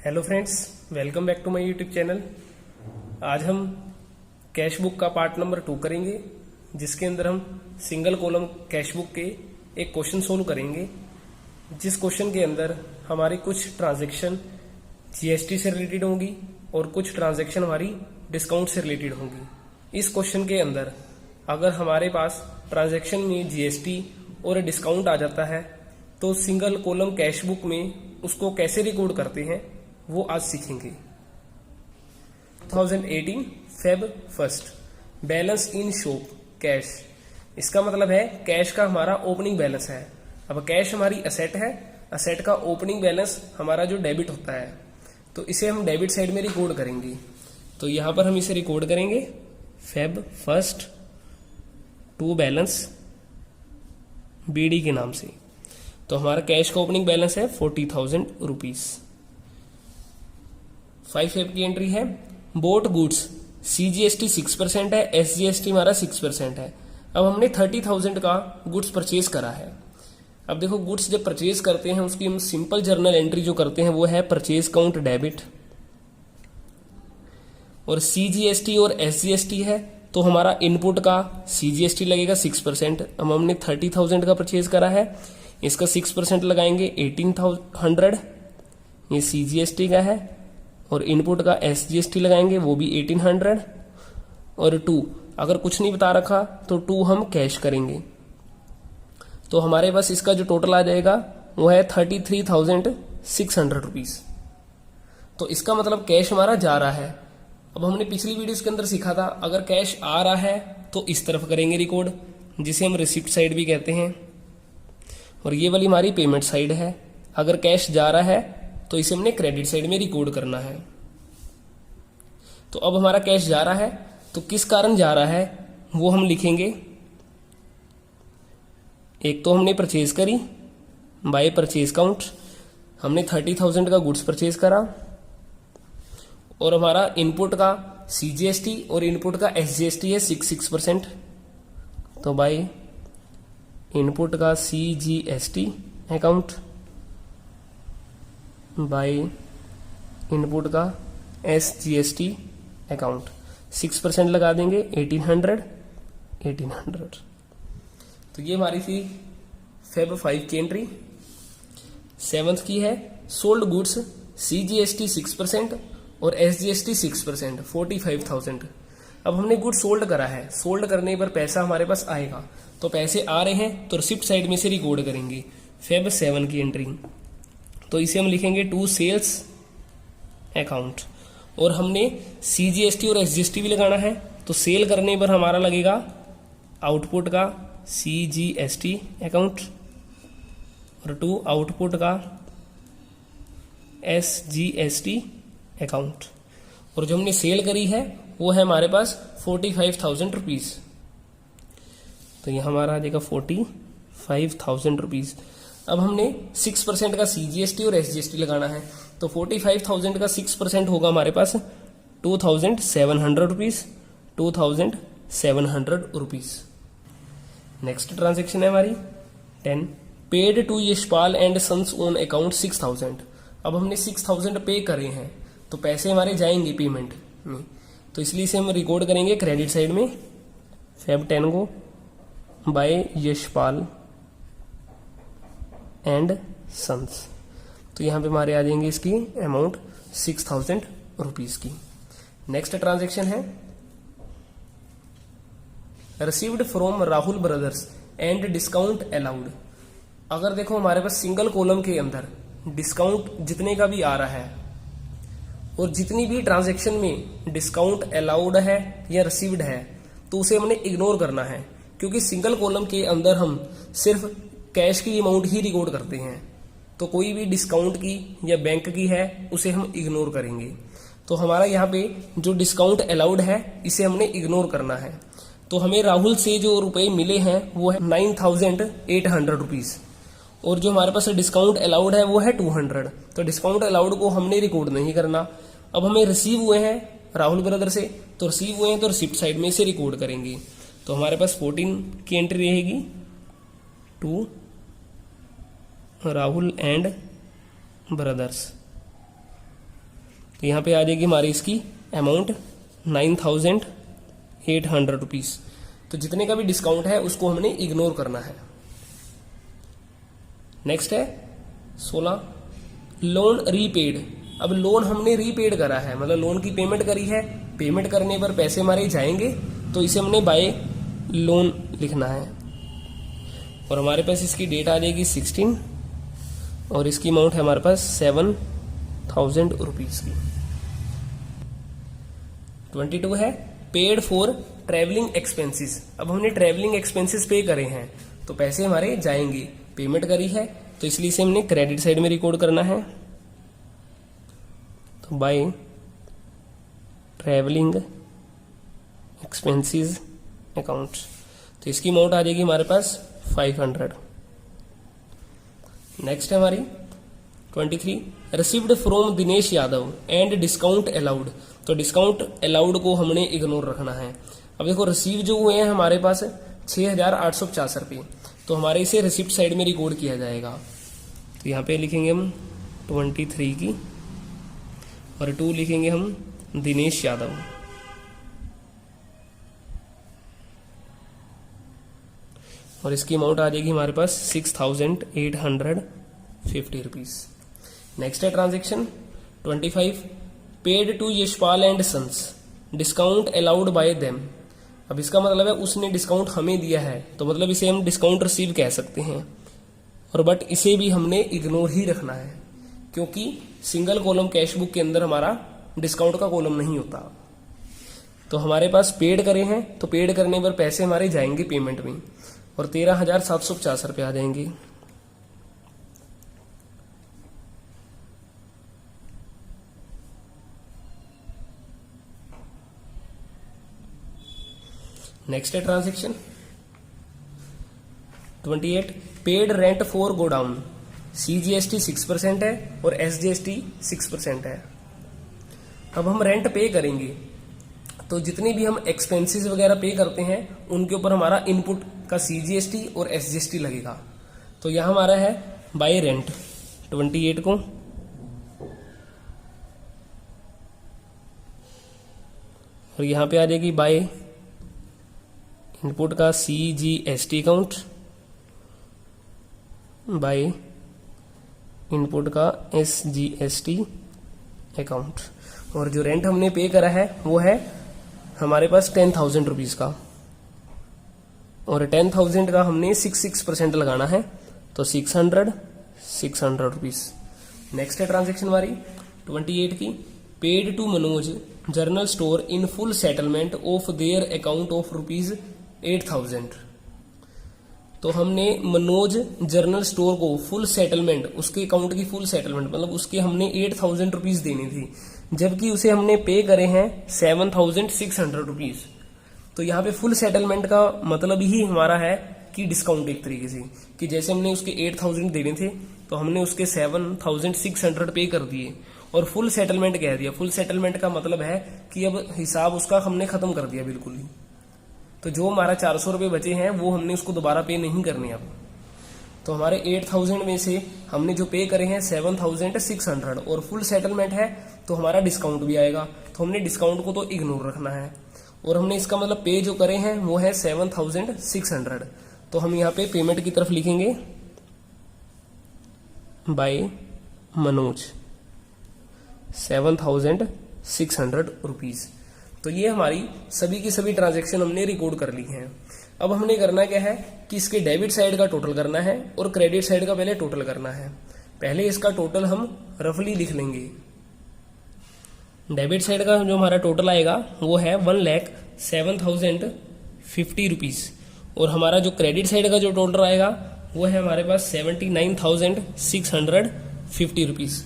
Hello friends, welcome back to my YouTube channel. आज हम cash book का part number 2 करेंगे, जिसके अंदर हम सिंगल कॉलम कैश बुक के एक क्वेश्चन सोल्व करेंगे, जिस क्वेश्चन के अंदर हमारी कुछ ट्रांजैक्शन जीएसटी से रिलेटेड होंगी और कुछ ट्रांजैक्शन हमारी डिस्काउंट से रिलेटेड होंगी। इस क्वेश्चन के अंदर अगर हमारे पास ट्रांजैक्शन में जीएसटी और डिस्काउंट आ जाता है तो सिंगल कॉलम कैश बुक में उसको कैसे रिकॉर्ड करते हैं वो आज सीखेंगे। 2018 Feb 1 balance in shop cash, इसका मतलब है कैश का हमारा ओपनिंग बैलेंस है। अब कैश हमारी असेट है, असेट का ओपनिंग बैलेंस हमारा जो डेबिट होता है, तो इसे हम डेबिट साइड में रिकॉर्ड करेंगे। तो यहां पर हम इसे रिकॉर्ड करेंगे फेब 1 टू बैलेंस बीडी के नाम से। तो हमारा कैश का ओपनिंग बैलेंस है 40,000 रुपीज। 5 की एंट्री है बोट गुड्स, सीजीएसटी 6% है, एसजीएसटी हमारा 6% है। अब हमने 30,000 का गुड्स परचेज करा है। अब देखो, गुड्स जब परचेज करते हैं उसकी हम सिंपल जर्नल एंट्री जो करते हैं वो है परचेज काउंट डेबिट, और सीजीएसटी और एसजीएसटी है तो हमारा इनपुट का सीजीएसटी लगेगा 6%। अब हमने 30,000 का परचेज करा है, इसका 6% लगाएंगे 1800, ये सीजीएसटी का है, और इनपुट का एसजीएसटी लगाएंगे वो भी 1800, और 2 अगर कुछ नहीं बता रखा तो 2 हम कैश करेंगे। तो हमारे पास इसका जो टोटल आ जाएगा वो है 33,600 रुपीज। तो इसका मतलब कैश हमारा जा रहा है। अब हमने पिछली वीडियोस के अंदर सीखा था, अगर कैश आ रहा है तो इस तरफ करेंगे रिकॉर्ड, जिसे हम रिसिप्ट साइड भी कहते हैं, और ये वाली हमारी पेमेंट साइड है। अगर कैश जा रहा है तो इसे हमने क्रेडिट साइड में रिकॉर्ड करना है। तो अब हमारा कैश जा रहा है, तो किस कारण जा रहा है वो हम लिखेंगे। एक तो हमने परचेज करी बाय परचेज काउंट, हमने 30,000 का गुड्स परचेज करा, और हमारा इनपुट का सीजीएसटी और इनपुट का एसजीएसटी है 6%। तो बाय इनपुट का सीजीएसटी अकाउंट बाय इनपुट का एसजीएसटी अकाउंट 6% लगा देंगे 1800। तो ये हमारी थी फेब 5 की एंट्री। 7 की है सोल्ड गुड्स, सीजीएसटी 6% और एसजीएसटी 6%, 45,000। अब हमने गुड्स सोल्ड करा है, सोल्ड करने पर पैसा हमारे पास आएगा, तो पैसे आ रहे हैं तो रिसिप्ट साइड में से रिकॉर्ड करेंगे। फेब 7 की एंट्री, तो इसे हम लिखेंगे टू सेल्स अकाउंट, और हमने सीजीएसटी और एसजीएसटी भी लगाना है। तो सेल करने पर हमारा लगेगा आउटपुट का सीजीएसटी अकाउंट और टू आउटपुट का एसजीएसटी अकाउंट, और जो हमने सेल करी है वो है हमारे पास 45,000 रुपीज। तो यह हमारा आ जाएगा 45,000 रुपीज। अब हमने 6% का सीजीएसटी और एसजीएसटी लगाना है, तो 45,000 का 6% होगा हमारे पास 2,700 रुपीज, 2,700 रुपीज। नेक्स्ट ट्रांजेक्शन है हमारी 10 paid to Yashpal and sons on account 6,000। अब हमने 6,000 पे करे हैं, तो पैसे हमारे जाएंगे पेमेंट में, तो इसलिए इसे हम रिकॉर्ड करेंगे क्रेडिट साइड में। फेब 10 को बाय यशपाल एंड सन्स, तो यहां पे हमारे आ जाएंगे इसकी अमाउंट 6,000 रुपीज की। नेक्स्ट ट्रांजेक्शन है received from Rahul brothers and discount allowed. अगर देखो हमारे पास सिंगल कॉलम के अंदर डिस्काउंट जितने का भी आ रहा है और जितनी भी ट्रांजेक्शन में डिस्काउंट अलाउड है या रिसीव्ड है, तो उसे हमने इग्नोर करना है, क्योंकि सिंगल कॉलम के अंदर हम सिर्फ कैश की अमाउंट ही रिकॉर्ड करते हैं। तो कोई भी डिस्काउंट की या बैंक की है उसे हम इग्नोर करेंगे। तो हमारा यहाँ पे जो डिस्काउंट अलाउड है इसे हमने इग्नोर करना है। तो हमें राहुल से जो रुपए मिले हैं वो है 9,800 रुपीज, और जो हमारे पास डिस्काउंट अलाउड है वो है 200। तो डिस्काउंट अलाउड को हमने रिकॉर्ड नहीं करना। अब हमें रिसीव हुए हैं राहुल ब्रदर से, तो रिसीव हुए हैं तो रिसिप्ट साइड में से रिकॉर्ड करेंगे। तो हमारे पास 14 की एंट्री रहेगी टू राहुल एंड ब्रदर्स। तो यहाँ पे आ जाएगी हमारी इसकी अमाउंट 9,800 रुपीज। तो जितने का भी डिस्काउंट है उसको हमने इग्नोर करना है। नेक्स्ट है 16 लोन रीपेड। अब लोन हमने रीपेड करा है, मतलब लोन की पेमेंट करी है, पेमेंट करने पर पैसे हमारे जाएंगे, तो इसे हमने बाय लोन लिखना है। और हमारे पास इसकी डेट आ जाएगी 16 और इसकी अमाउंट है हमारे पास 7,000 रुपीज की। 22 है पेड फॉर ट्रेवलिंग एक्सपेंसेस। अब हमने ट्रेवलिंग एक्सपेंसेस पे करे हैं तो पैसे हमारे जाएंगे, पेमेंट करी है तो इसलिए इसे हमने क्रेडिट साइड में रिकॉर्ड करना है। तो बाय ट्रेवलिंग एक्सपेंसेस अकाउंट, तो इसकी अमाउंट आ जाएगी हमारे पास 500। नेक्स्ट है हमारी 23 received from Dinesh Yadav and discount allowed. तो डिस्काउंट अलाउड को हमने इग्नोर रखना है। अब देखो रिसीव जो हुए हैं हमारे पास 6,850 रुपये, तो हमारे इसे रिसिप्ट साइड में रिकॉर्ड किया जाएगा। तो यहाँ पे लिखेंगे हम 23 की और 2 लिखेंगे हम दिनेश यादव। और इसकी अमाउंट आ जाएगी हमारे पास 6,850 रुपीज। नेक्स्ट है transaction 25 paid to Yashpal and sons discount allowed by them. अब इसका मतलब है उसने डिस्काउंट हमें दिया है, तो मतलब इसे हम डिस्काउंट रिसीव कह सकते हैं। और बट इसे भी हमने इग्नोर ही रखना है क्योंकि सिंगल कॉलम कैश बुक के अंदर हमारा डिस्काउंट का कॉलम नहीं होता। तो हमारे पास पेड करे हैं तो पेड करने पर पैसे हमारे जाएंगे पेमेंट में और 13,750 रुपये आ जाएंगे। नेक्स्ट है transaction 28 paid rent for godown. CGST 6% है और SGST 6% है। अब हम रेंट पे करेंगे तो जितने भी हम एक्सपेंसेस वगैरह पे करते हैं उनके ऊपर हमारा इनपुट का CGST और SGST लगेगा। तो यह हमारा है बाय रेंट 28 को, और यहां पे आ जाएगी बाय इनपुट का CGST अकाउंट, बाय इनपुट का SGST अकाउंट। और जो रेंट हमने पे करा है वो है हमारे पास 10,000 रुपीज का, और 10,000 का हमने 6% लगाना है, तो 600 रुपीज। नेक्स्ट है ट्रांजेक्शन हमारी 28 की paid to Manoj general store in full settlement of their account of rupees 8,000। तो हमने मनोज जर्नल स्टोर को फुल सेटलमेंट, उसके अकाउंट की फुल सेटलमेंट मतलब उसके हमने 8,000 रुपीज देनी थी, जबकि उसे हमने पे करे हैं 7,600 रुपीज। तो यहाँ पे फुल सेटलमेंट का मतलब ही हमारा है कि डिस्काउंट, एक तरीके से कि जैसे हमने उसके 8,000 देने थे तो हमने उसके 7,600 पे कर दिए और फुल सेटलमेंट कह दिया। फुल सेटलमेंट का मतलब है कि अब हिसाब उसका हमने खत्म कर दिया बिल्कुल ही। तो जो हमारा 400 रुपये बचे हैं वो हमने उसको दोबारा पे नहीं करने अब। तो हमारे 8,000 में से हमने जो पे करे हैं 7,600 और फुल सेटलमेंट है तो हमारा डिस्काउंट भी आएगा, तो हमने डिस्काउंट को तो इग्नोर रखना है। और हमने इसका मतलब पे जो करे हैं वो है 7,600, तो हम यहाँ पे पेमेंट की तरफ लिखेंगे बाय मनोज 7,600 रुपीज। तो ये हमारी सभी की सभी ट्रांजैक्शन हमने रिकॉर्ड कर ली हैं। अब हमने करना क्या है कि इसके डेबिट साइड का टोटल करना है और क्रेडिट साइड का पहले टोटल करना है। पहले इसका टोटल हम रफली लिख लेंगे। डेबिट साइड का जो हमारा टोटल आएगा वो है 1,07,050 रुपीज, और हमारा जो क्रेडिट साइड का जो टोटल आएगा वो है हमारे पास 79,650 रुपीज।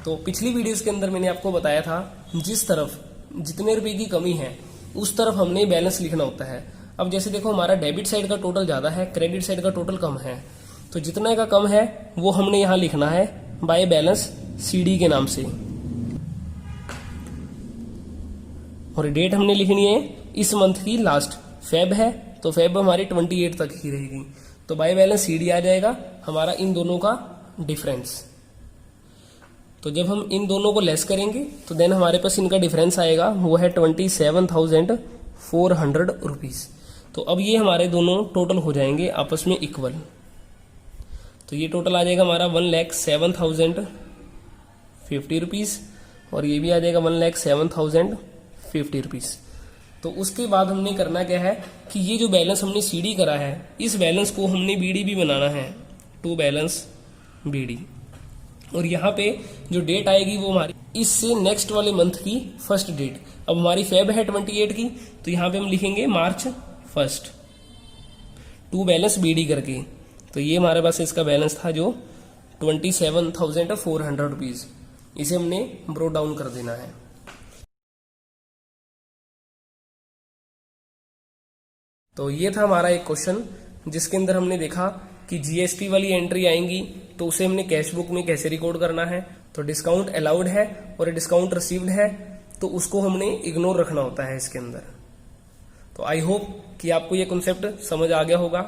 तो पिछली वीडियोस के अंदर मैंने आपको बताया था जिस तरफ जितने रुपए की कमी है उस तरफ हमने बैलेंस लिखना होता है। अब जैसे देखो हमारा डेबिट साइड का टोटल ज्यादा है, क्रेडिट साइड का टोटल कम है, तो जितना का कम है वो हमने यहां लिखना है बाय बैलेंस CD के नाम से। और डेट हमने लिखनी है इस मंथ की लास्ट, फेब है तो फेब हमारी 28 तक ही रहेगी, तो बाय बैलेंस CD आ जाएगा हमारा इन दोनों का डिफरेंस। तो जब हम इन दोनों को लेस करेंगे तो देन हमारे पास इनका डिफरेंस आएगा, वो है 27,400 रुपीज। तो अब ये हमारे दोनों टोटल हो जाएंगे आपस में इक्वल। तो ये टोटल आ जाएगा हमारा 1,07,050 रुपीज और ये भी आ जाएगा 1,07,050 रुपीज। तो उसके बाद हमने करना क्या है कि ये जो बैलेंस हमने सीडी करा है, इस बैलेंस को हमने बीडी भी बनाना है, टू बैलेंस बीडी। और यहाँ पे जो डेट आएगी वो हमारी इससे नेक्स्ट वाले मंथ की फर्स्ट डेट। अब हमारी फेब है 28 की, तो यहाँ पे हम लिखेंगे मार्च 1 टू बैलेंस बीडी करके। तो ये हमारे पास इसका बैलेंस था जो 27,400 रुपीज। इसे हमने ब्रो डाउन कर देना है। तो ये था हमारा एक क्वेश्चन जिसके अंदर हमने देखा कि जीएसटी वाली एंट्री आएंगी तो उसे हमने कैश बुक में कैसे रिकॉर्ड करना है। तो डिस्काउंट अलाउड है और डिस्काउंट रिसीव्ड है, तो उसको हमने इग्नोर रखना होता है इसके अंदर। तो आई होप कि आपको ये कॉन्सेप्ट समझ आ गया होगा।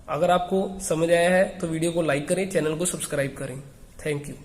अगर आपको समझ आया है तो वीडियो को लाइक करें, चैनल को सब्सक्राइब करें। Thank you.